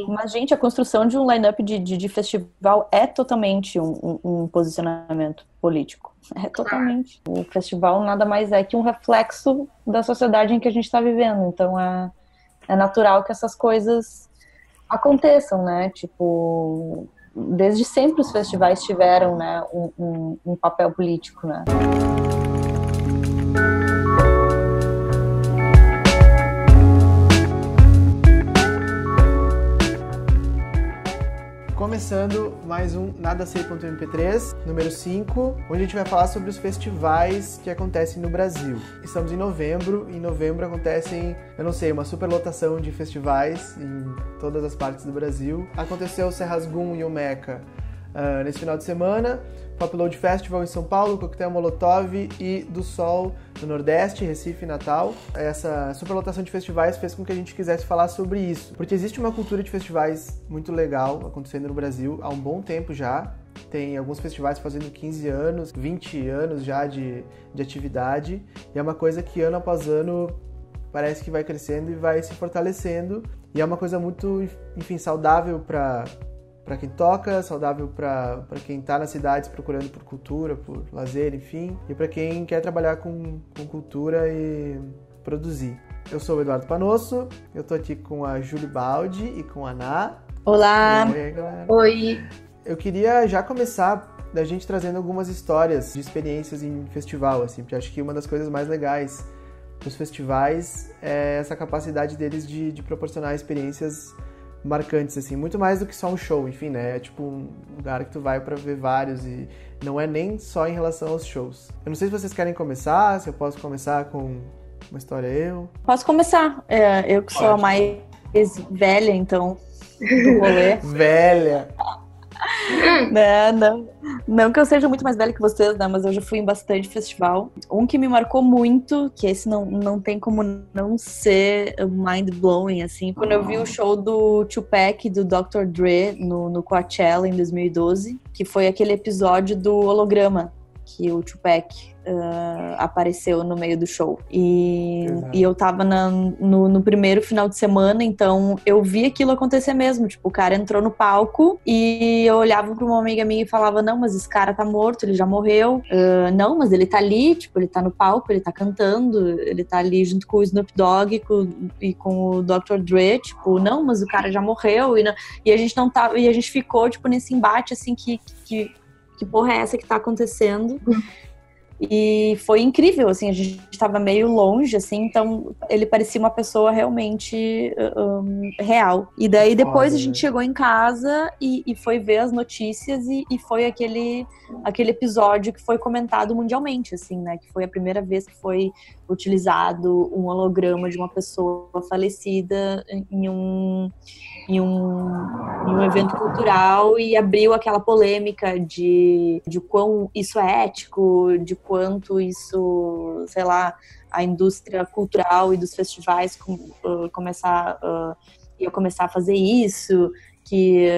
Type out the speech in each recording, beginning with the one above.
Mas, gente, a construção de um line-up de festival é totalmente um posicionamento político. É totalmente. O festival nada mais é que um reflexo da sociedade em que a gente está vivendo. Então, é natural que essas coisas aconteçam, né? Tipo, desde sempre os festivais tiveram, né, um papel político, né? Começando mais um Nada Sei.mp3, número 5, onde a gente vai falar sobre os festivais que acontecem no Brasil. Estamos em novembro, e em novembro acontecem, eu não sei, uma superlotação de festivais em todas as partes do Brasil. Aconteceu o Serrasgum e o Meca nesse final de semana, Popload Festival em São Paulo, Coquetel Molotov e do Sol no Nordeste, Recife e Natal. Essa superlotação de festivais fez com que a gente quisesse falar sobre isso, porque existe uma cultura de festivais muito legal acontecendo no Brasil há um bom tempo já. Tem alguns festivais fazendo 15 anos, 20 anos já de atividade, e é uma coisa que ano após ano parece que vai crescendo e vai se fortalecendo, e é uma coisa muito, enfim, saudável para quem toca, saudável para quem está nas cidades procurando por cultura, por lazer, enfim, e para quem quer trabalhar com cultura e produzir. Eu sou o Eduardo Panosso, eu tô aqui com a Júlia Baldi e com a Ná. Olá! Oi, galera. Oi! Eu queria já começar da gente trazendo algumas histórias de experiências em festival, assim, porque acho que uma das coisas mais legais dos festivais é essa capacidade deles de proporcionar experiências marcantes, assim, muito mais do que só um show, enfim, né? É tipo um lugar que tu vai pra ver vários e não é nem só em relação aos shows. Eu não sei se vocês querem começar, se eu posso começar com uma história eu. Posso começar. Eu que sou a mais velha, então, do rolê. Velha! Não que eu seja muito mais velha que vocês, né? Mas eu já fui em bastante festival. Um que me marcou muito, que esse não tem como não ser mind-blowing, assim. Quando eu vi o show do Tupac e do Dr. Dre no Coachella em 2012, que foi aquele episódio do holograma, que o Tupac apareceu no meio do show. E eu tava no primeiro final de semana, então eu vi aquilo acontecer mesmo. Tipo, o cara entrou no palco e eu olhava pra uma amiga minha e falava: não, mas esse cara tá morto, ele já morreu. Não, mas ele tá ali, tipo, ele tá no palco, ele tá cantando, ele tá ali junto com o Snoop Dogg e com o Dr. Dre, tipo, não, mas o cara já morreu. E a gente não tava, e a gente ficou, tipo, nesse embate, assim, que porra é essa que tá acontecendo? E foi incrível, assim, a gente estava meio longe, assim, então ele parecia uma pessoa realmente real. E daí depois a gente chegou em casa e foi ver as notícias e foi aquele episódio que foi comentado mundialmente, assim, né, que foi a primeira vez que foi utilizado um holograma de uma pessoa falecida em um evento cultural, e abriu aquela polêmica de quão isso é ético, de quanto isso, sei lá, a indústria cultural e dos festivais ia começar a fazer isso, que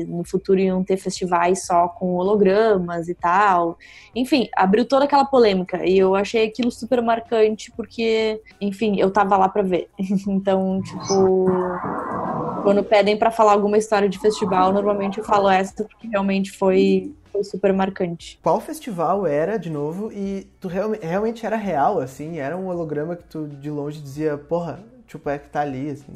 no futuro iam ter festivais só com hologramas e tal. Enfim, abriu toda aquela polêmica e eu achei aquilo super marcante porque, enfim, eu tava lá pra ver. Então, tipo, quando pedem pra falar alguma história de festival, normalmente eu falo essa porque realmente foi super marcante. Qual festival era, de novo, e tu realmente era real, assim? Era um holograma que tu de longe dizia, porra, Tupac tá ali, assim?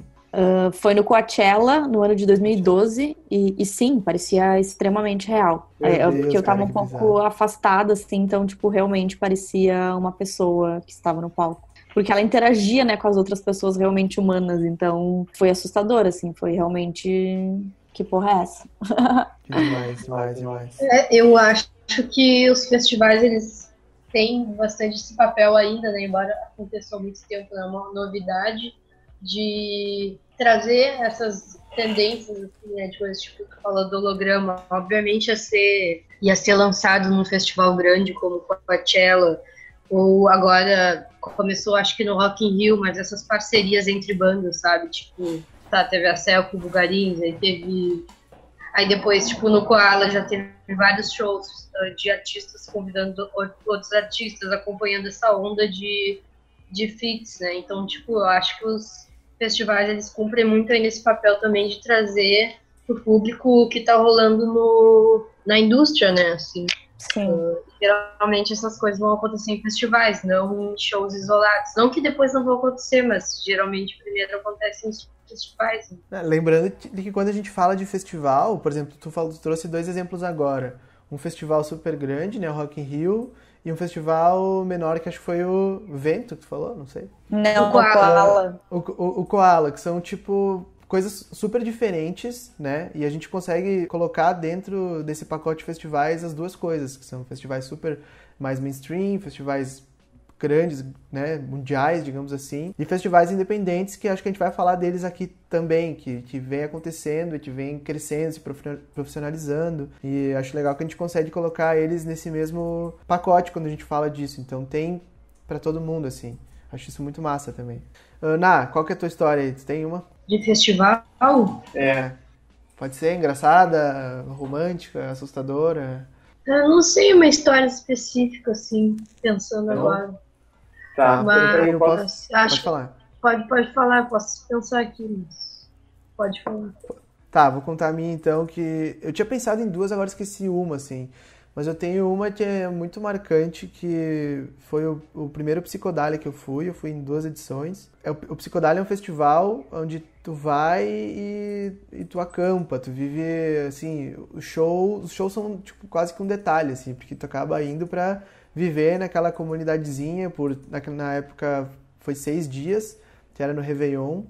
Foi no Coachella, no ano de 2012, e sim, parecia extremamente real. Porque eu tava um pouco afastada, assim, então, tipo, realmente parecia uma pessoa que estava no palco. Porque ela interagia, né, com as outras pessoas realmente humanas, então foi assustador, assim, foi realmente... Que porra é essa? Demais. Eu acho que os festivais, eles têm bastante esse papel ainda, né, embora aconteça há muito tempo, não é uma novidade, de trazer essas tendências, assim, né, de coisas tipo que fala do holograma. Obviamente ia ser lançado num festival grande como o Coachella, ou agora começou, acho que no Rock in Rio, mas essas parcerias entre bandas, sabe? Tipo, teve a Cell com o Bugarins, aí depois, tipo, no Koala já teve vários shows de artistas convidando outros artistas, acompanhando essa onda de feats, né? Então, tipo, eu acho que festivais, eles cumprem muito aí nesse papel também de trazer para o público o que está rolando na indústria, né? Assim, geralmente essas coisas vão acontecer em festivais, não em shows isolados. Não que depois não vão acontecer, mas geralmente primeiro acontece em festivais. Lembrando de que quando a gente fala de festival, por exemplo, tu trouxe 2 exemplos agora. Um festival super grande, né, o Rock in Rio, e um festival menor, que acho que foi o Vento, que tu falou, não sei. Não, o Koala. O Koala, que são, tipo, coisas super diferentes, né? E a gente consegue colocar dentro desse pacote de festivais as duas coisas, que são festivais super mais mainstream, festivais grandes, né, mundiais, digamos assim, e festivais independentes, que acho que a gente vai falar deles aqui também, que vem acontecendo e que vem crescendo, se profissionalizando, e acho legal que a gente consegue colocar eles nesse mesmo pacote quando a gente fala disso, então tem pra todo mundo, assim, acho isso muito massa também. Ana, qual que é a tua história aí? Tu tem uma? De festival? Pode ser engraçada, romântica, assustadora? Eu não sei uma história específica, assim, pensando agora. Tá, mas eu posso, pode falar. Pode falar, posso pensar aqui, mas pode falar. Tá, vou contar a minha então, que eu tinha pensado em 2, agora esqueci uma, assim. Mas eu tenho uma que é muito marcante, que foi o primeiro Psicodália que eu fui em 2 edições. O Psicodália é um festival onde tu vai e tu acampa, tu vive, assim, os shows são tipo, quase que um detalhe, assim, porque tu acaba indo pra viver naquela comunidadezinha, na época foi 6 dias, que era no Réveillon.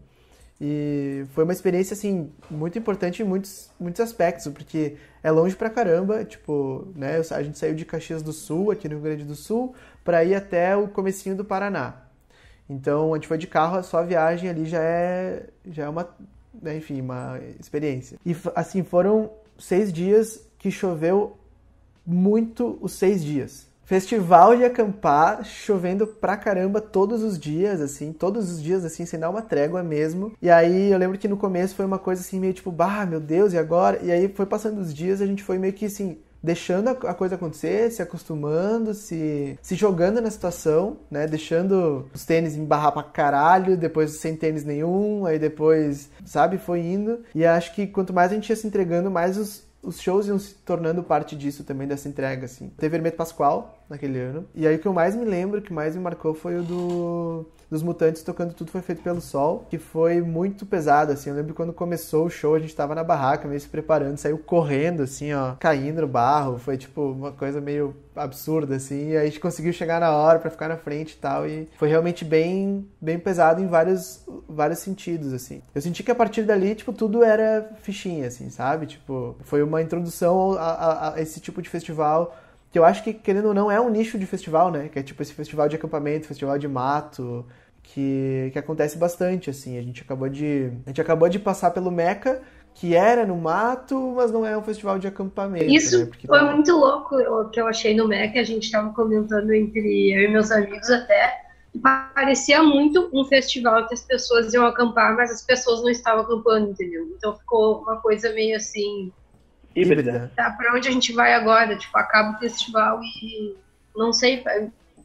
E foi uma experiência, assim, muito importante em muitos aspectos, porque é longe pra caramba, tipo, né, a gente saiu de Caxias do Sul, aqui no Rio Grande do Sul, pra ir até o comecinho do Paraná. Então, a gente foi de carro, só a viagem ali já é uma, né, enfim, uma experiência. E, assim, foram 6 dias que choveu muito os 6 dias. Festival de acampar, chovendo pra caramba todos os dias, assim, sem dar uma trégua mesmo. E aí eu lembro que no começo foi uma coisa assim, meio tipo, meu Deus, e agora? E aí foi passando os dias, a gente foi meio que assim, deixando a coisa acontecer, se acostumando, se jogando na situação, né? Deixando os tênis embarrar pra caralho, depois sem tênis nenhum, aí depois, sabe, foi indo. E acho que quanto mais a gente ia se entregando, mais os shows iam se tornando parte disso também, dessa entrega, assim. Teve Hermeto Pascoal naquele ano. E aí o que eu mais me lembro, o que mais me marcou foi o dos Mutantes tocando Tudo Foi Feito Pelo Sol, que foi muito pesado, assim. Eu lembro quando começou o show, a gente tava na barraca, meio se preparando, saiu correndo, assim, ó, caindo no barro. Foi, tipo, uma coisa meio absurda, assim. E aí a gente conseguiu chegar na hora pra ficar na frente e tal. E foi realmente bem pesado em vários sentidos, assim. Eu senti que a partir dali, tipo, tudo era fichinha, assim, sabe? Tipo, foi uma introdução a esse tipo de festival, que eu acho que, querendo ou não, é um nicho de festival, né? Que é tipo esse festival de acampamento, festival de mato, que acontece bastante, assim. A gente acabou de passar pelo Meca, que era no mato, mas não é um festival de acampamento. Isso, né? foi muito louco o que eu achei no Meca. A gente estava comentando entre eu e meus amigos até. Parecia muito um festival que as pessoas iam acampar, mas as pessoas não estavam acampando, entendeu? Então ficou uma coisa meio assim... híbrida. Tá, pra onde a gente vai agora? Tipo, acaba o festival e... Não sei,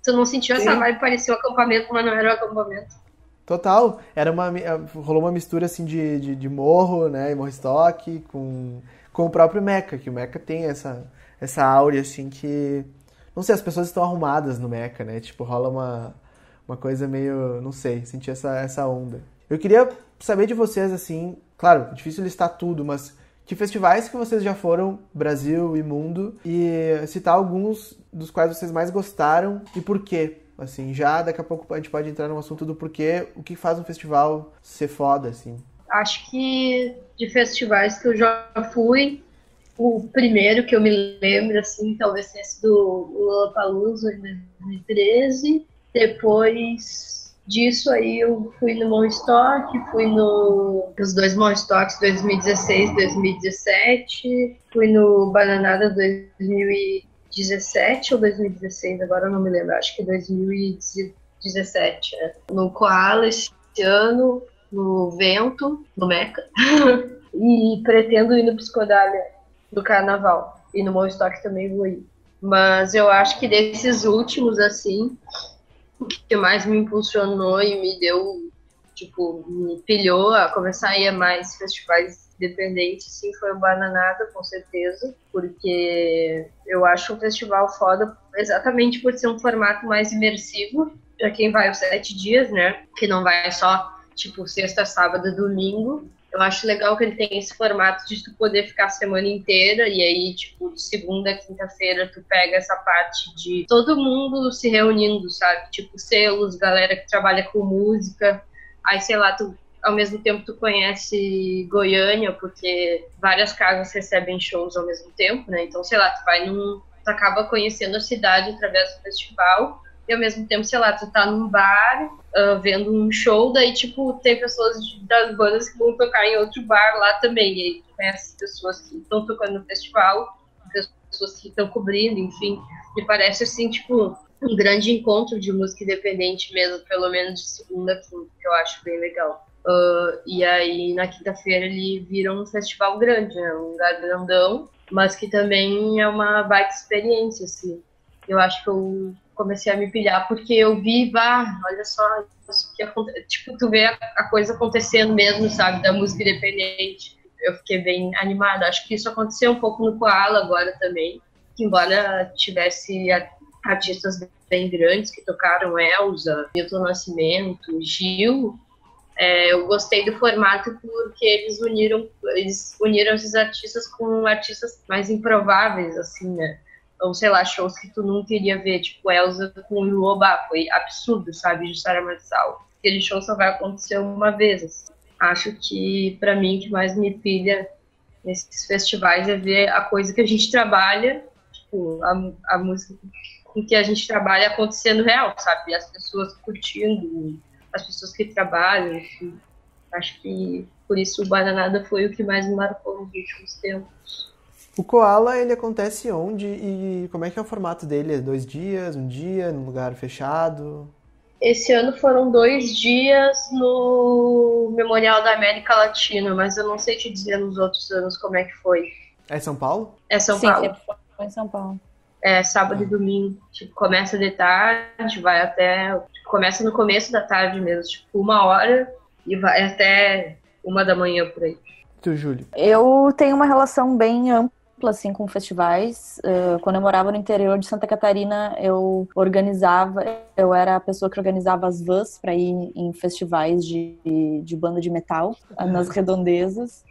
tu não sentiu essa vibe? Parecia um acampamento, mas não era um acampamento. Total. Rolou uma mistura, assim, de morro, né? Morro Estoque com o próprio Meca, que o Meca tem essa áurea, assim, que... Não sei, as pessoas estão arrumadas no Meca, né? Tipo, rola uma coisa meio... Não sei, senti essa onda. Eu queria saber de vocês, assim... Claro, é difícil listar tudo, mas... Que festivais que vocês já foram, Brasil e mundo, e citar alguns dos quais vocês mais gostaram e por quê. Assim, já daqui a pouco a gente pode entrar no assunto do porquê, o que faz um festival ser foda, assim. Acho que de festivais que eu já fui, o primeiro que eu me lembro, assim, talvez tenha sido o Lollapalooza em 2013. Depois disso aí eu fui no Monstock, fui nos 2 Monstocks 2016, 2017, fui no Bananada 2017 ou 2016, agora eu não me lembro, acho que 2017, né? No Koala esse ano, no Vento, no Meca, e pretendo ir no Psicodália do Carnaval, e no Monstock também vou ir. Mas eu acho que desses últimos, assim, o que mais me impulsionou e me deu tipo, me pilhou a começar a ir a mais festivais independentes, sim, foi o Bananada, com certeza, porque eu acho um festival foda exatamente por ser um formato mais imersivo, para quem vai os 7 dias, né, que não vai só, tipo, sexta, sábado, domingo. Eu acho legal que ele tem esse formato de tu poder ficar a semana inteira e aí, tipo, de segunda a quinta-feira tu pega essa parte de todo mundo se reunindo, sabe? Tipo, selos, galera que trabalha com música. Aí, sei lá, tu, ao mesmo tempo tu conhece Goiânia, porque várias casas recebem shows ao mesmo tempo, né? Então, sei lá, tu acaba conhecendo a cidade através do festival e ao mesmo tempo, sei lá, tu tá num bar vendo um show, daí, tipo, tem pessoas das bandas que vão tocar em outro bar lá também, e aí tu conhece pessoas que estão tocando no festival, pessoas que estão cobrindo, enfim, me parece, assim, tipo, um grande encontro de música independente mesmo, pelo menos de segunda a quinta, que eu acho bem legal. E aí, na quinta-feira, ele vira um festival grande, né, um lugar grandão, mas que também é uma baita experiência, assim. Eu acho que eu comecei a me pilhar porque eu vi, olha só, isso que acontece, tipo, tu vê a coisa acontecendo mesmo, sabe, da música independente. Eu fiquei bem animada. Acho que isso aconteceu um pouco no Koala agora também, que embora tivesse artistas bem grandes que tocaram, Elza, Milton Nascimento, Gil, eu gostei do formato porque eles uniram esses artistas com artistas mais improváveis, assim, né? Ou, sei lá, shows que tu nunca iria ver, tipo Elza com o Luobá, foi absurdo, sabe, de Sara Marçal. Aquele show só vai acontecer uma vez. Assim. Acho que, pra mim, o que mais me pilha nesses festivais é ver a coisa que a gente trabalha, tipo, a música com que a gente trabalha acontecendo real, sabe? As pessoas curtindo, as pessoas que trabalham, enfim. Acho que, por isso, o Bananada foi o que mais me marcou nos últimos tempos. O Koala, ele acontece onde e como é que é o formato dele? É 2 dias, um dia, num lugar fechado? Esse ano foram 2 dias no Memorial da América Latina, mas eu não sei te dizer nos outros anos como é que foi. É São Paulo? É São Sim, Paulo. sempre foi em São Paulo. É sábado e domingo. Tipo, começa de tarde, vai até... Começa no começo da tarde mesmo, tipo 1 hora e vai até 1 da manhã por aí. Tu, Júlio? Eu tenho uma relação bem ampla assim com festivais. Quando eu morava no interior de Santa Catarina, eu era a pessoa que organizava as vans para ir em festivais de banda de metal nas redondezas.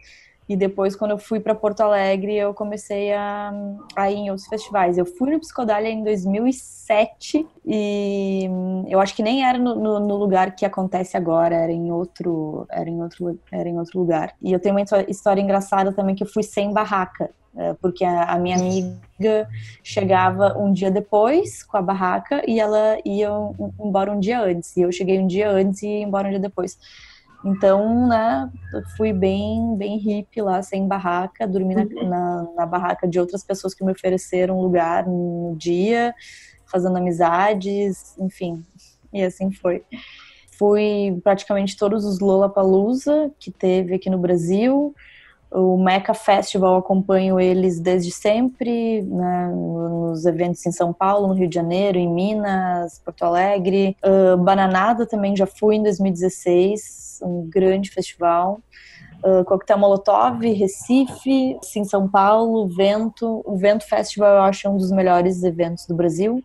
E depois, quando eu fui para Porto Alegre, eu comecei a ir em outros festivais. Eu fui no Psicodália em 2007 e eu acho que nem era no lugar que acontece agora, era em outro lugar. E eu tenho uma história engraçada também, que eu fui sem barraca, porque a minha amiga chegava um dia depois com a barraca e ela ia embora um dia antes. E eu cheguei um dia antes e ia embora um dia depois. Então, né, fui bem hippie lá, sem barraca, dormi na barraca de outras pessoas que me ofereceram lugar no dia, fazendo amizades, enfim, e assim foi. Fui praticamente todos os Lollapalooza que teve aqui no Brasil. O Meca Festival, acompanho eles desde sempre, né, nos eventos em São Paulo, no Rio de Janeiro, em Minas, Porto Alegre. Bananada também já fui em 2016, um grande festival. Coquetel Molotov, Recife, em São Paulo, Vento. O Vento Festival eu acho um dos melhores eventos do Brasil.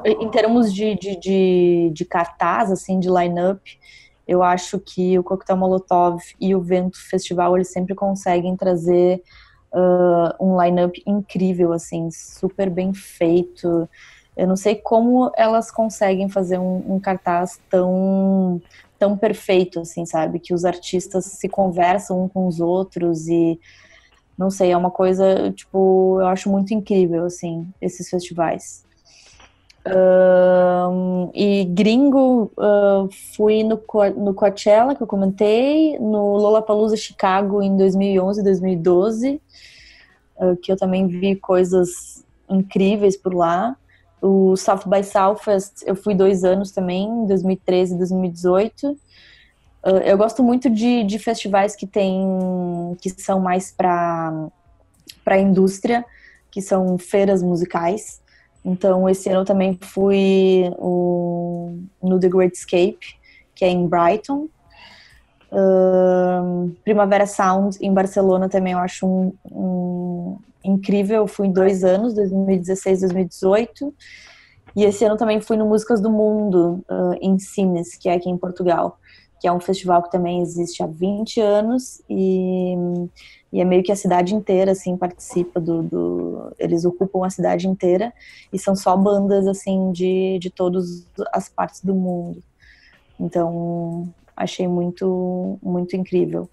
Em termos de cartaz, assim, de line-up, eu acho que o Coquetel Molotov e o Vento Festival, eles sempre conseguem trazer um line-up incrível, assim, super bem feito. Eu não sei como elas conseguem fazer um cartaz tão perfeito, assim, sabe? Que os artistas se conversam uns com os outros e, não sei, é uma coisa, tipo, eu acho muito incrível, assim, esses festivais. E gringo, fui no Coachella, que eu comentei, no Lollapalooza Chicago em 2011, 2012, que eu também vi coisas incríveis por lá. O South by Southwest eu fui 2 anos também, em 2013 e 2018. Eu gosto muito de festivais que são mais para a indústria, que são feiras musicais. Então, esse ano eu também fui no The Great Escape, que é em Brighton. Primavera Sound em Barcelona também eu acho incrível. Eu fui em 2 anos, 2016, 2018. E esse ano também fui no Músicas do Mundo, em Sines, que é aqui em Portugal, que é um festival que também existe há 20 anos e é meio que a cidade inteira, assim, participa eles ocupam a cidade inteira e são só bandas, assim, de todas as partes do mundo. Então, achei muito, muito incrível.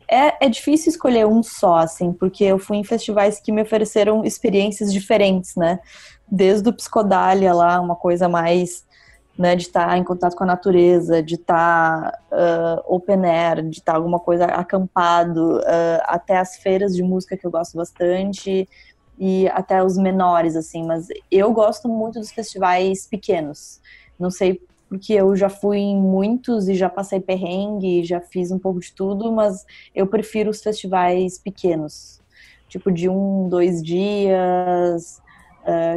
É difícil escolher um só, assim, porque eu fui em festivais que me ofereceram experiências diferentes, né? Desde o Psicodália lá, uma coisa mais, né, de estar em contato com a natureza, de estar open air, de estar alguma coisa acampado, até as feiras de música que eu gosto bastante e até os menores, assim. Mas eu gosto muito dos festivais pequenos. Não sei porque eu já fui em muitos e já passei perrengue, já fiz um pouco de tudo, mas eu prefiro os festivais pequenos, tipo de 2 dias,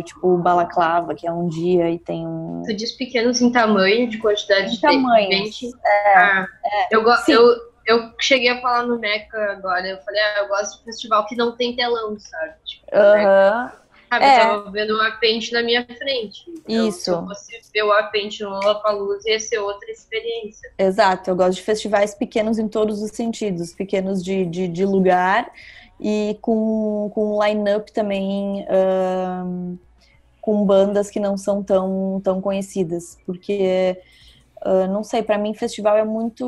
tipo o Balaclava, que é um dia e tem um... Tu diz pequenos em tamanho, de quantidade de gente. Sim. Eu cheguei a falar no Meca agora, eu falei, eu gosto de festival que não tem telão, sabe? Tipo, eu tava vendo o Apente na minha frente. Então, isso. Se eu fosse ver o Apente no Lollapalooza, ia ser outra experiência. Exato, eu gosto de festivais pequenos em todos os sentidos. Pequenos de lugar e com um line-up também com bandas que não são tão conhecidas. Porque, não sei, para mim festival é muito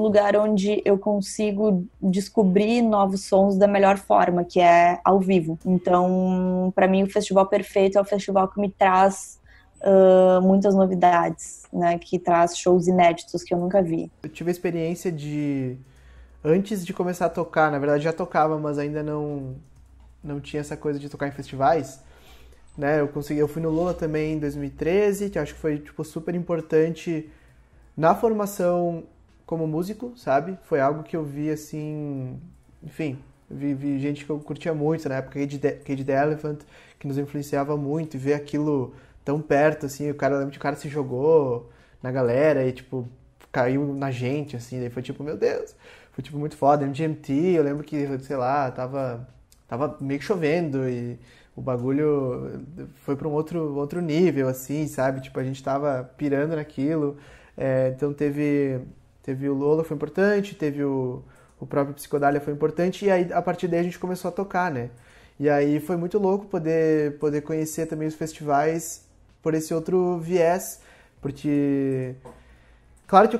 lugar onde eu consigo descobrir novos sons da melhor forma, que é ao vivo. Então, para mim o festival perfeito é o festival que me traz muitas novidades, né? Que traz shows inéditos que eu nunca vi. Eu tive a experiência de... Antes de começar a tocar, na verdade já tocava, mas ainda não tinha essa coisa de tocar em festivais, né? Eu fui no Lola também em 2013, que eu acho que foi tipo super importante na formação como músico, sabe? Foi algo que eu vi assim, enfim, vi gente que eu curtia muito na época, Cage the Elephant, que nos influenciava muito, e ver aquilo tão perto, assim, eu lembro que o cara se jogou na galera e tipo caiu na gente, assim, daí foi tipo, meu Deus, foi tipo muito foda. MGMT, eu lembro que, sei lá, tava meio que chovendo e o bagulho foi para um outro nível, assim, sabe? Tipo, a gente tava pirando naquilo. Então teve o Lola, foi importante, teve o próprio Psicodália, foi importante, e aí a partir daí a gente começou a tocar, né? E aí foi muito louco poder conhecer também os festivais por esse outro viés, porque... Claro que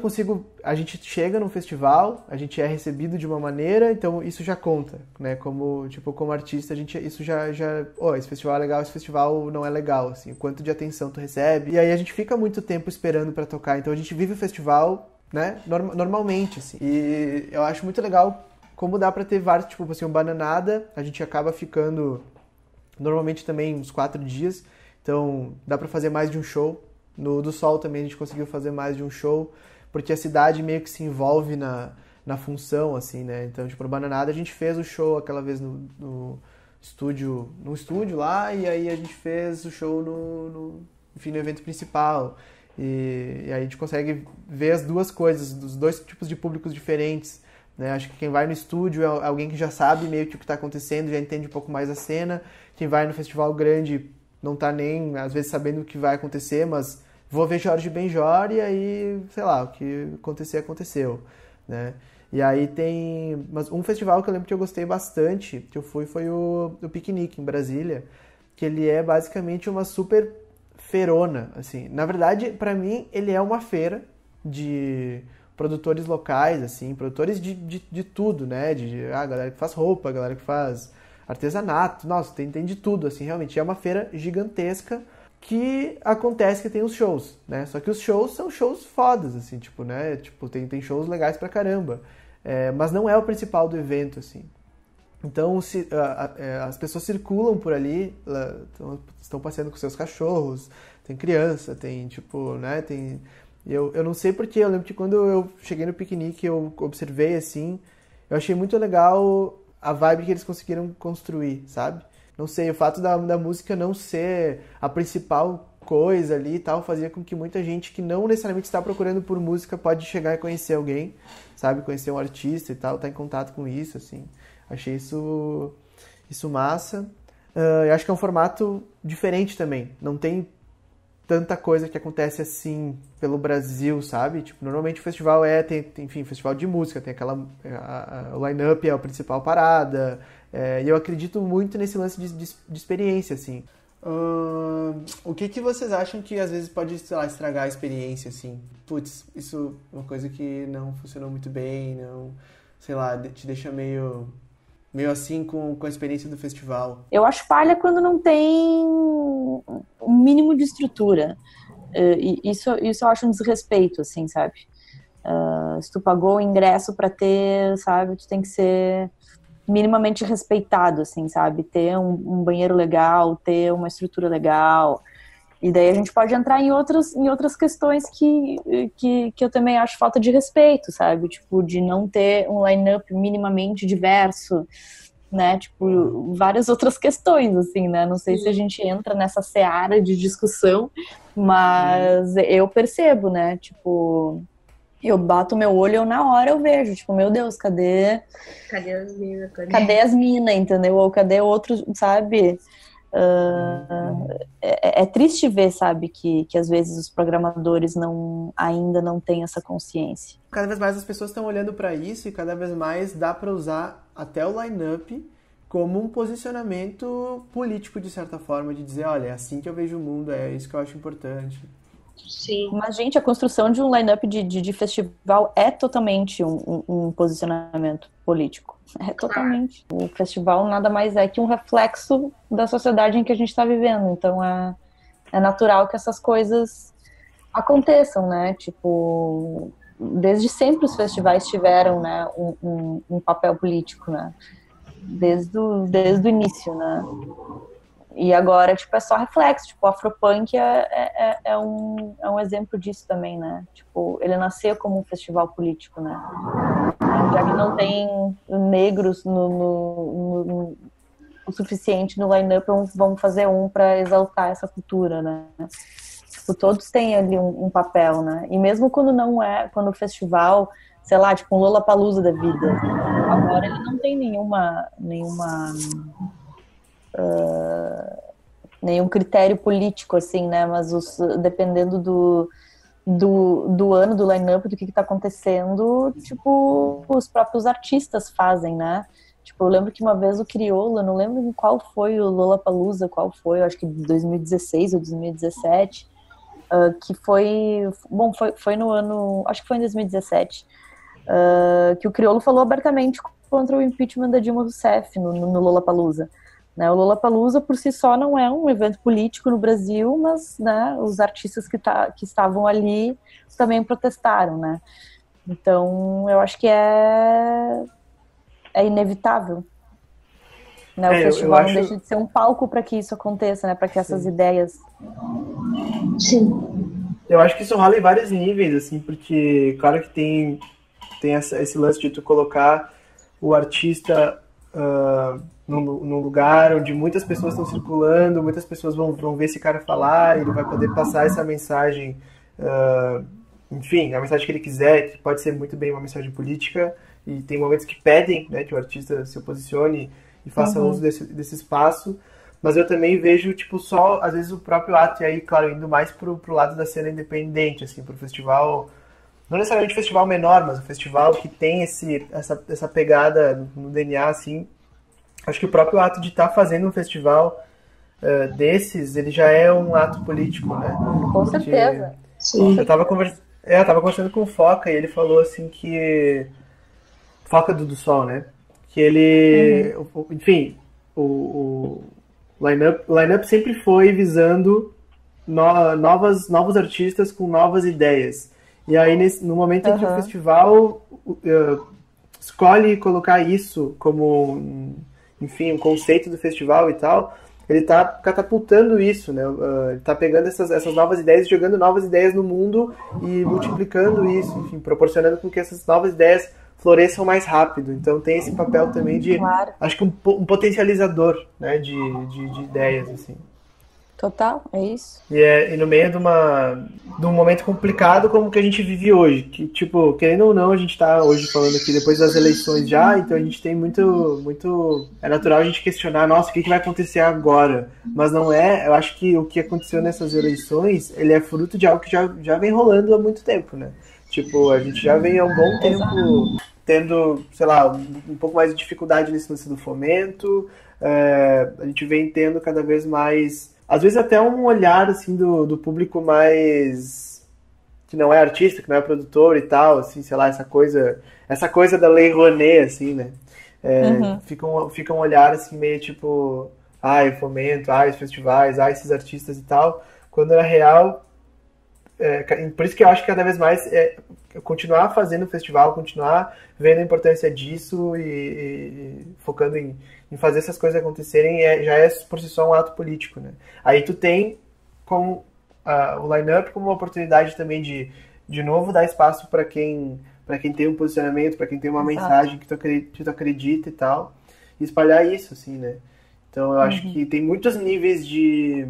a gente chega num festival, a gente é recebido de uma maneira, então isso já conta, né? Como artista, isso já, esse festival é legal, esse festival não é legal, assim, o quanto de atenção tu recebe. E aí a gente fica muito tempo esperando pra tocar, então a gente vive o festival, né, normalmente, assim. E eu acho muito legal como dá pra ter vários, tipo assim, um Bananada, a gente acaba ficando normalmente também uns 4 dias, então dá pra fazer mais de um show. No do Sol também a gente conseguiu fazer mais de um show, porque a cidade meio que se envolve na função, assim, né? Então, tipo, no Bananada a gente fez o show aquela vez no estúdio lá, e aí a gente fez o show no evento principal. E aí a gente consegue ver as duas coisas, dos dois tipos de públicos diferentes, né? Acho que quem vai no estúdio é alguém que já sabe meio que o que está acontecendo, já entende um pouco mais a cena. Quem vai no festival grande não tá nem, às vezes, sabendo o que vai acontecer, mas vou ver Jorge Benjor e aí, sei lá, o que aconteceu, né? E aí tem... Mas um festival que eu lembro que eu gostei bastante, que eu fui, foi o Piquenique, em Brasília, que ele é basicamente uma super feirona, assim. Na verdade, pra mim, ele é uma feira de produtores locais, assim, produtores de tudo, né? A galera que faz roupa, a galera que faz artesanato, nossa, tem de tudo, assim, realmente. É uma feira gigantesca que acontece que tem os shows, né? Só que os shows são shows fodas, assim, tipo, né? Tipo, tem shows legais pra caramba. Mas não é o principal do evento, assim. Então, as pessoas circulam por ali, estão passeando com seus cachorros, tem criança, tem, tipo, né? Eu não sei porquê, eu lembro que quando eu cheguei no piquenique, eu observei, assim, eu achei muito legal a vibe que eles conseguiram construir, sabe? Não sei, o fato da música não ser a principal coisa ali e tal, fazia com que muita gente que não necessariamente está procurando por música pode chegar e conhecer alguém, sabe? Conhecer um artista e tal, estar em contato com isso, assim. Achei isso massa. Eu acho que é um formato diferente também. Não tem tanta coisa que acontece assim pelo Brasil, sabe? Tipo, normalmente o festival enfim, festival de música, tem aquela... o line-up é a principal parada, e eu acredito muito nesse lance de experiência, assim. O que vocês acham que às vezes pode, sei lá, estragar a experiência, assim? Putz, isso é uma coisa que não funcionou muito bem, não, sei lá, te deixa meio assim com a experiência do festival. Eu acho falha quando não tem um mínimo de estrutura. Isso eu acho um desrespeito, assim, sabe? Se tu pagou o ingresso pra ter, sabe, tu tem que ser minimamente respeitado, assim, sabe? Ter um banheiro legal, ter uma estrutura legal. E daí a gente pode entrar em outras questões que eu também acho falta de respeito, sabe? Tipo, de não ter um line-up minimamente diverso, né? Tipo, várias outras questões, assim, né? Não sei se a gente entra nessa seara de discussão, mas eu percebo, né? Tipo, eu bato meu olho e na hora eu vejo, tipo, meu Deus, cadê as minas? Cadê as minas, entendeu? Ou cadê outros, sabe? É triste ver, sabe, que às vezes os programadores ainda não têm essa consciência. Cada vez mais as pessoas estão olhando para isso e cada vez mais dá para usar até o line-up como um posicionamento político, de certa forma, de dizer, olha, é assim que eu vejo o mundo, é isso que eu acho importante. Sim. Mas, gente, a construção de um line-up de festival é totalmente um posicionamento político. É totalmente. O festival nada mais é que um reflexo da sociedade em que a gente está vivendo. Então, é natural que essas coisas aconteçam, né? Tipo, desde sempre os festivais tiveram, né, um papel político, né? Desde o início, né? E agora, tipo, é só reflexo. Tipo, o Afropunk é um exemplo disso também, né? Tipo, ele nasceu como um festival político, né? Já que não tem negros o suficiente no line-up, vamos fazer para exaltar essa cultura, né? Tipo, todos têm ali um papel, né? E mesmo quando não é, quando o festival, sei lá, tipo um Lollapalooza da vida, agora ele não tem nenhum critério político, assim, né? Mas dependendo do ano, do line-up, do que tá acontecendo, tipo, os próprios artistas fazem, né? Tipo, eu lembro que uma vez o Criolo, eu não lembro qual foi o Lollapalooza, eu acho que 2016 ou 2017, que foi no ano, acho que foi em 2017, que o Criolo falou abertamente contra o impeachment da Dilma Rousseff no Lollapalooza. Né, o Lollapalooza por si só não é um evento político no Brasil, mas, né, os artistas que estavam ali também protestaram, né? Então, eu acho que é inevitável. Né? O festival não deixa de ser um palco para que isso aconteça, né? Para que essas ideias... Sim. Eu acho que isso rola em vários níveis, assim, porque, claro que tem esse lance de tu colocar o artista... num lugar onde muitas pessoas estão circulando, muitas pessoas vão ver esse cara falar, ele vai poder passar essa mensagem, enfim, a mensagem que ele quiser, que pode ser muito bem uma mensagem política, e tem momentos que pedem, né, que o artista se posicione e faça uso desse espaço, mas eu também vejo, tipo, só, às vezes, o próprio ato, e aí, claro, indo mais pro lado da cena independente, assim, pro festival, não necessariamente festival menor, mas um festival que tem essa pegada no DNA, assim. Acho que o próprio ato de estar fazendo um festival desses, ele já é um ato político, né? Com certeza. Sim. Eu tava conversando com o Foca e ele falou assim que... Foca do Sol, né? Que ele... Enfim, o line-up sempre foi visando novos artistas com novas ideias. E aí, no momento em que o festival escolhe colocar isso como... enfim, o conceito do festival e tal, ele tá catapultando isso, né? Ele tá pegando essas novas ideias e jogando novas ideias no mundo e multiplicando isso, enfim, proporcionando com que essas novas ideias floresçam mais rápido. Então tem esse papel também de, acho que um potencializador, né, de ideias, assim. Total, é isso. E no meio de um momento complicado como que a gente vive hoje. Que, tipo, querendo ou não, a gente tá hoje falando aqui depois das eleições já, então a gente tem muito... É natural a gente questionar, nossa, o que vai acontecer agora? Mas não é, eu acho que o que aconteceu nessas eleições, ele é fruto de algo que já vem rolando há muito tempo, né? Tipo, a gente já vem há um bom tempo tendo, sei lá, um pouco mais de dificuldade nesse lance do fomento, a gente vem tendo cada vez mais... Às vezes até um olhar, assim, do público mais... que não é artista, que não é produtor e tal, assim, sei lá, essa coisa da Lei Rouanet, assim, né? Fica um olhar, assim, meio tipo... Ai, fomento, ai, os festivais, ai, esses artistas e tal. Quando na real... por isso que eu acho que cada vez mais continuar fazendo festival, continuar vendo a importância disso e focando em fazer essas coisas acontecerem já é por si só um ato político, né? Aí tu tem como o line-up como uma oportunidade também de novo dar espaço para quem tem um posicionamento, para quem tem uma mensagem que tu acredita e tal, e espalhar isso, assim, né? Então eu acho que tem muitos níveis de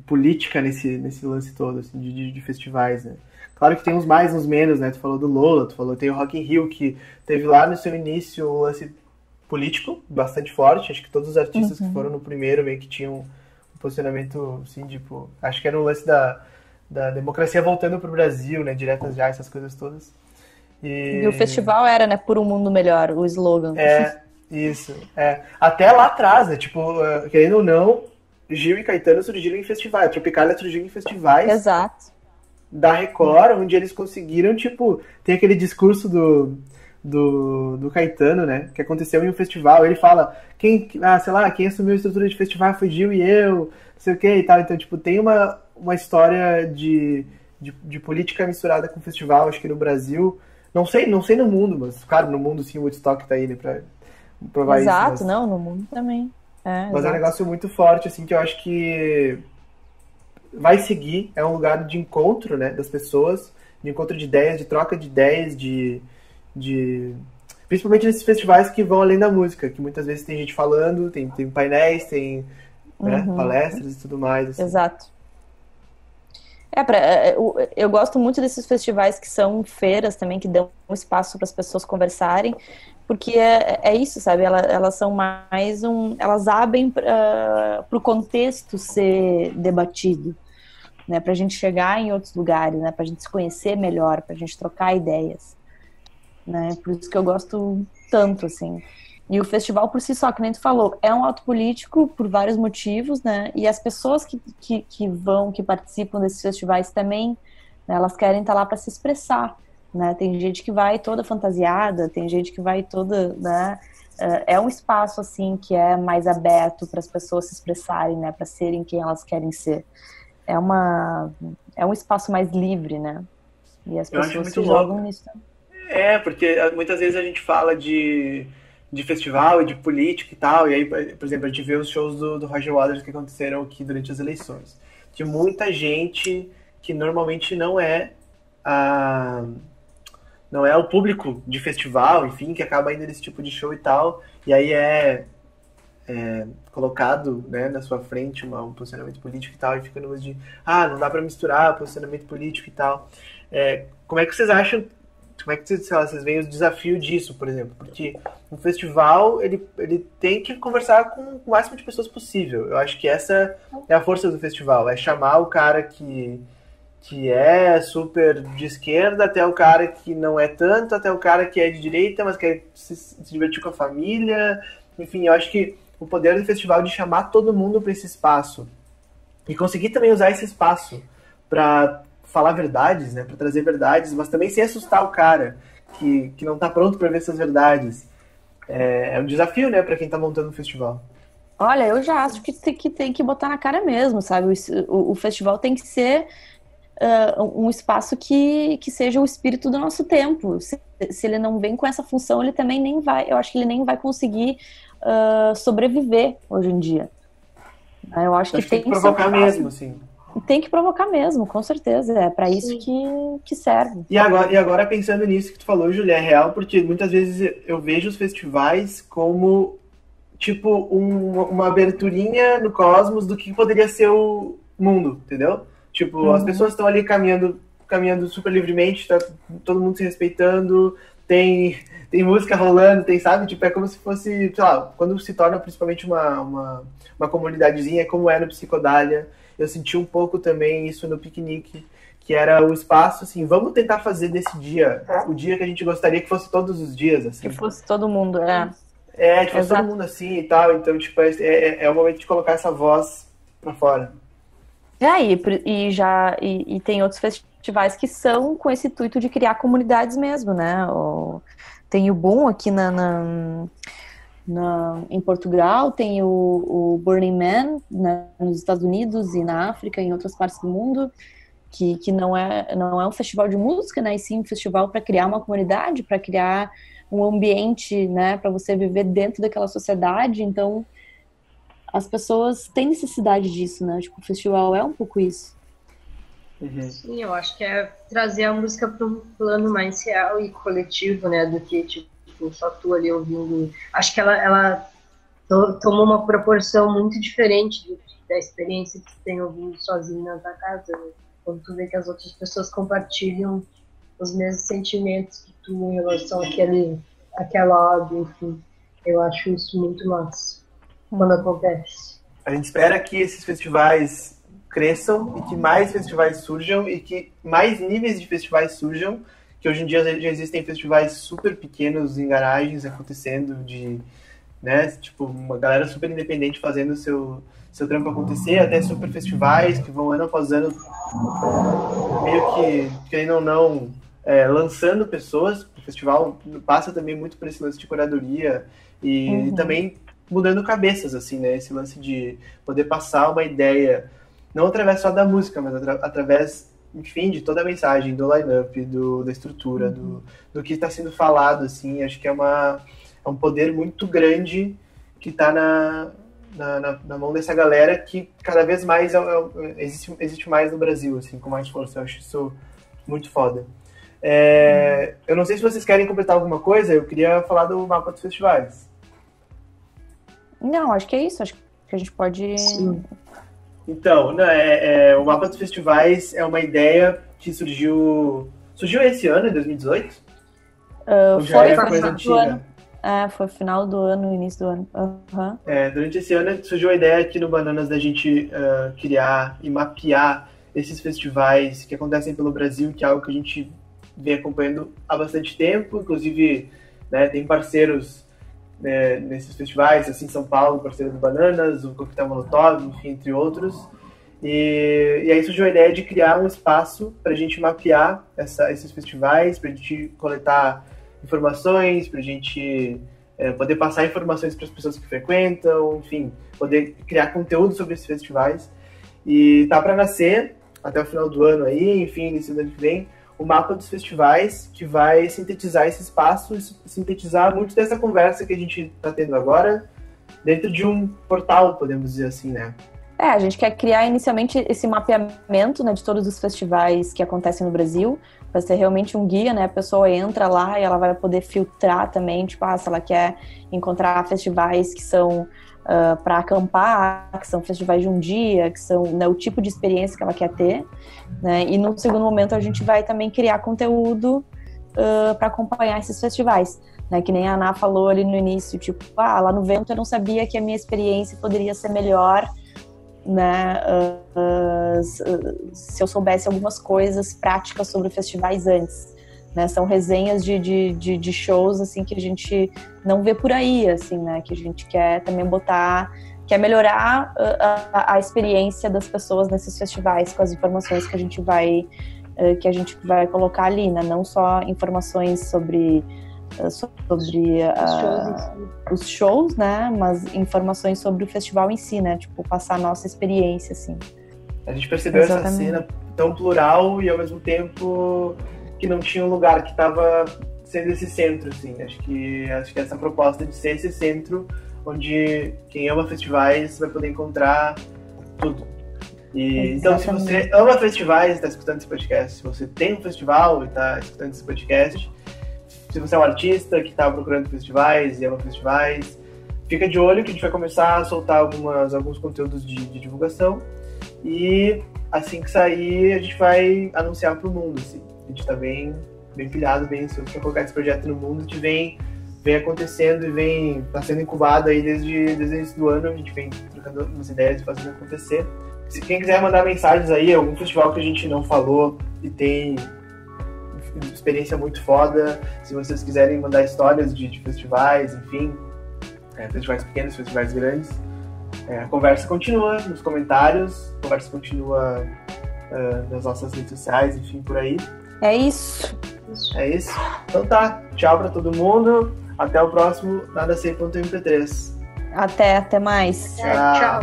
política nesse lance todo, assim, de festivais, né? Claro que tem uns mais, uns menos, né? Tu falou do Lola, tem o Rock in Rio, que teve lá no seu início um lance político bastante forte. Acho que todos os artistas que foram no primeiro meio que tinham um posicionamento, assim, tipo... Acho que era um lance da democracia voltando pro Brasil, né? Diretas já, essas coisas todas. E o festival era, né? Por um mundo melhor, o slogan. Isso. Até lá atrás, né? Tipo, querendo ou não, Gil e Caetano surgiram em festivais, a Tropicália surgiu em festivais. Exato. Da Record, onde eles conseguiram, tipo, tem aquele discurso do Caetano, né, que aconteceu em um festival, ele fala, quem assumiu a estrutura de festival foi Gil e eu, não sei o que e tal, então, tipo, tem uma história de política misturada com festival, acho que no Brasil, não sei no mundo, mas, claro, no mundo, sim, o Woodstock tá aí, né, pra provar isso. Exato, não, no mundo também. Mas é um negócio muito forte, assim, que eu acho que vai seguir, é um lugar de encontro, né, das pessoas, de encontro de ideias, de troca de ideias, principalmente nesses festivais que vão além da música, que muitas vezes tem gente falando, tem painéis, tem palestras e tudo mais. Assim. Exato. Eu gosto muito desses festivais que são feiras também, que dão um espaço para as pessoas conversarem, porque é isso, sabe? Elas são mais elas abrem para o contexto ser debatido, né? Para a gente chegar em outros lugares, né? Para a gente se conhecer melhor, para a gente trocar ideias, né? Por isso que eu gosto tanto, assim. E o festival por si só, que nem tu falou, é um ato político por vários motivos, né? E as pessoas que participam desses festivais também, né, elas querem estar lá para se expressar, né? Tem gente que vai toda fantasiada, tem gente que vai toda, né? É um espaço, assim, que é mais aberto para as pessoas se expressarem, né? Para serem quem elas querem ser. É um espaço mais livre, né? E as pessoas se jogam nisso. Porque muitas vezes a gente fala de festival e de política e tal, e aí, por exemplo, a gente vê os shows do Roger Waters que aconteceram aqui durante as eleições. De muita gente que normalmente não é o público de festival, enfim, que acaba indo nesse tipo de show e tal, e aí colocado, né, na sua frente um posicionamento político e tal, e fica no uso de, não dá pra misturar posicionamento político e tal. Como é que vocês acham, como é que vocês veem o desafio disso, por exemplo? Porque um festival, ele tem que conversar com o máximo de pessoas possível. Eu acho que essa é a força do festival, é chamar o cara que é super de esquerda, até o cara que não é tanto, até o cara que é de direita, mas quer se divertir com a família. Enfim, eu acho que o poder do festival é de chamar todo mundo para esse espaço e conseguir também usar esse espaço para falar verdades, né, para trazer verdades, mas também sem assustar o cara que não está pronto para ver essas verdades. É um desafio, né, para quem está montando um festival. Olha, eu já acho que tem que botar na cara mesmo, sabe? O festival tem que ser um espaço que seja o espírito do nosso tempo. Se ele não vem com essa função, ele também nem vai. Eu acho que ele nem vai conseguir sobreviver hoje em dia. Eu acho que tem que provocar mesmo, assim. Tem que provocar mesmo, com certeza. É para isso que serve. E agora pensando nisso que tu falou, Julia, é real, porque muitas vezes eu vejo os festivais como tipo, uma aberturinha no cosmos do que poderia ser o mundo, entendeu? Tipo, as pessoas estão ali caminhando super livremente, tá todo mundo se respeitando, tem música rolando, sabe? Tipo, é como se fosse, sei lá, quando se torna principalmente uma comunidadezinha, como é no Psicodália. Eu senti um pouco também isso no Piquenique, que era o espaço, assim, vamos tentar fazer desse dia o dia que a gente gostaria que fosse todos os dias, assim. Que fosse todo mundo, que fosse todo mundo assim e tal. Então, tipo, é o momento de colocar essa voz pra fora. E tem outros festivais que são com esse intuito de criar comunidades mesmo, né? Tem o Boom aqui em Portugal, tem o Burning Man, né, nos Estados Unidos e na África e em outras partes do mundo, que não é um festival de música, né? E sim um festival para criar uma comunidade, para criar um ambiente, né, para você viver dentro daquela sociedade. Então, as pessoas têm necessidade disso, né? Tipo, o festival é um pouco isso. Sim, eu acho que é trazer a música para um plano mais real e coletivo, né? Do que, tipo, só tu ali ouvindo. Acho que ela tomou uma proporção muito diferente da experiência que tu tem ouvindo sozinho na tua casa, né? Quando tu vê que as outras pessoas compartilham os mesmos sentimentos que tu em relação àquela obra, enfim. Eu acho isso muito massa quando acontece. A gente espera que esses festivais cresçam e que mais festivais surjam e que mais níveis de festivais surjam, que hoje em dia já existem festivais super pequenos em garagens acontecendo, né, tipo, uma galera super independente fazendo seu trampo acontecer, até super festivais que vão ano após ano meio que, querendo ou não, lançando pessoas. O festival passa também muito por esse lance de curadoria e também mudando cabeças, assim, né? Esse lance de poder passar uma ideia, não através só da música, mas através, enfim, de toda a mensagem, do line-up, da estrutura, do que está sendo falado, assim. Acho que é um poder muito grande que está na mão dessa galera, que cada vez mais existe mais no Brasil, assim, com mais força. Eu acho isso muito foda. Eu não sei se vocês querem completar alguma coisa, eu queria falar do mapa dos festivais. Não, acho que é isso. Acho que a gente pode... Sim. Então, o mapa dos festivais é uma ideia que surgiu esse ano, em 2018? Já é coisa antiga? Foi final do ano, início do ano. Durante esse ano surgiu a ideia aqui no Bananas da gente criar e mapear esses festivais que acontecem pelo Brasil, que é algo que a gente vem acompanhando há bastante tempo. Inclusive, né, tem parceiros nesses festivais, assim, São Paulo, parceiro do Bananas, o Coquetel Molotov, enfim, entre outros. E aí surgiu a ideia de criar um espaço para a gente mapear esses festivais, para a gente coletar informações, para a gente poder passar informações para as pessoas que frequentam, enfim, poder criar conteúdo sobre esses festivais. E tá para nascer, até o final do ano aí, enfim, início do ano que vem, o mapa dos festivais, que vai sintetizar esse espaço e sintetizar muito dessa conversa que a gente está tendo agora dentro de um portal, podemos dizer assim, né? A gente quer criar inicialmente esse mapeamento, né, de todos os festivais que acontecem no Brasil, para ser realmente um guia, né? A pessoa entra lá e ela vai poder filtrar também, tipo, se ela quer encontrar festivais que são para acampar, que são festivais de um dia, que são, né, o tipo de experiência que ela quer ter, né? E no segundo momento a gente vai também criar conteúdo para acompanhar esses festivais, né? Que nem a Ana falou ali no início, tipo, lá no Vento eu não sabia que a minha experiência poderia ser melhor, né? Se eu soubesse algumas coisas práticas sobre festivais antes, né? São resenhas de shows, assim, que a gente não vê por aí, assim, né? Que a gente quer também quer melhorar a experiência das pessoas nesses festivais com as informações que a gente vai colocar ali, né? Não só informações sobre os shows, né? Mas informações sobre o festival em si, né? Tipo, passar a nossa experiência, assim. A gente percebeu essa cena tão plural e ao mesmo tempo que não tinha um lugar que estava sendo esse centro, assim. Acho que essa proposta de ser esse centro onde quem ama festivais vai poder encontrar tudo. Então, se você ama festivais e está escutando esse podcast, se você tem um festival e está escutando esse podcast, se você é um artista que está procurando festivais e ama festivais, fica de olho que a gente vai começar a soltar alguns conteúdos de divulgação e assim que sair a gente vai anunciar pro mundo, assim. A gente tá bem pilhado, bem ansioso pra colocar esse projeto no mundo, que vem acontecendo e tá sendo incubado aí desde o início do ano, a gente vem trocando umas ideias e fazendo acontecer. Se quem quiser mandar mensagens aí, algum festival que a gente não falou e tem experiência muito foda, se vocês quiserem mandar histórias de festivais, enfim, festivais pequenos, festivais grandes, a conversa continua nos comentários, a conversa continua nas nossas redes sociais, enfim, por aí. É isso. É isso. Então tá, tchau pra todo mundo, até o próximo Nada Sei.mp3. Até mais. Tchau.